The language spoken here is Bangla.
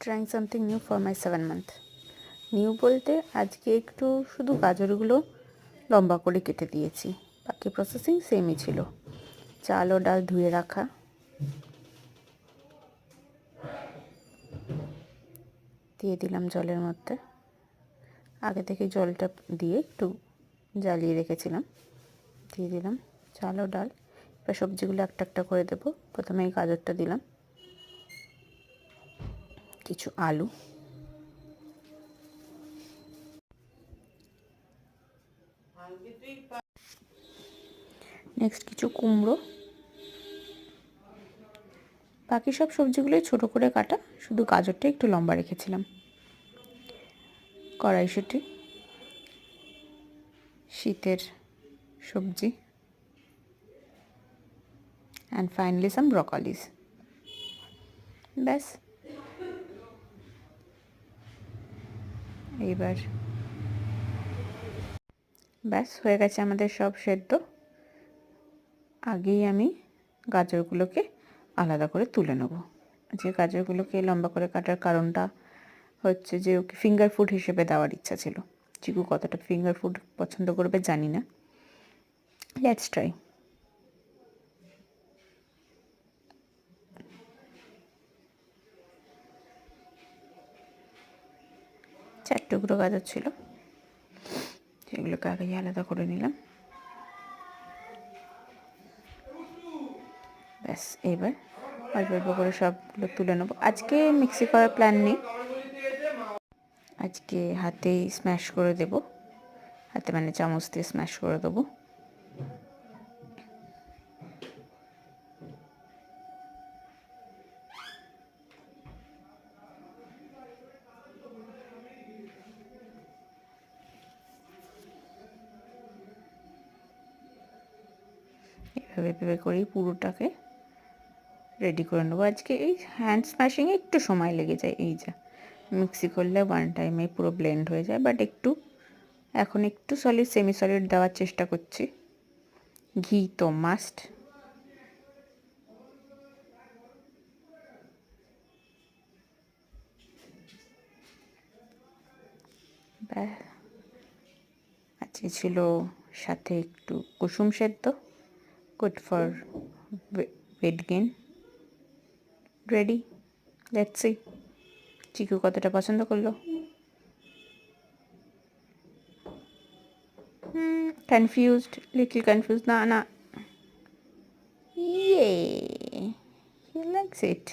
Trying something new for my 7 month. New বলতে আজকে একটু শুধু গাজরগুলো লম্বা করে কেটে দিয়েছি, বাকি প্রসেসিং সেমই ছিল। চাল ও ডাল ধুয়ে রাখা, দিয়ে দিলাম জলের মধ্যে। আগে থেকে জলটা দিয়ে একটু জ্বালিয়ে রেখেছিলাম। দিয়ে দিলাম চাল ও ডাল। এবার সবজিগুলো একটা একটা করে দেবো। প্রথমে এই গাজরটা দিলাম, কিছু আলু, নেক্সট কিছু কুমড়ো। বাকি সব সবজিগুলোই ছোটো করে কাটা, শুধু গাজরটা একটু লম্বা রেখেছিলাম। কড়াইশুঁটি, শীতের সবজি, অ্যান্ড ফাইনালি সাম ব্রকলিস। ব্যাস, এইবার ব্যাস হয়ে গেছে আমাদের সব সেদ্ধ। আগেই আমি গাজরগুলোকে আলাদা করে তুলে নেব। যে গাজরগুলোকে লম্বা করে কাটার কারণটা হচ্ছে যে ওকে ফিঙ্গার ফুড হিসেবে দেওয়ার ইচ্ছা ছিল। চিকু কতটা ফিঙ্গার ফুড পছন্দ করবে জানি না, লেটস ট্রাই। চার টুকরো গাজর ছিল, সেগুলোকে আগে আলাদা করে নিলাম। ব্যাস, এবার অল্প অল্প করে সবগুলো তুলে নেবো। আজকে মিক্সি করার প্ল্যান নেই, আজকে হাতেই স্ম্যাশ করে দেব। হাতে মানে চামচ দিয়ে স্ম্যাশ করে দেবো। এভাবে এভাবে করেই পুরোটাকে রেডি করে নেবো। আজকে এই হ্যান্ড স্ম্যাশিংয়ে একটু সময় লেগে যায়, এই যা মিক্সি করলে ওয়ান টাইমে পুরো ব্লেন্ড হয়ে যায়, বাট এখন একটু সলিড সেমি সলিড দেওয়ার চেষ্টা করছি। ঘি তো মাস্ট। আজকে ছিল সাথে একটু কুসুম সেদ্ধ, good for weight gain. Ready, let's see Chiku কতটা পছন্দ করলো। Confused, little confused. না না, ইয়ে, হি লাইকস ইট।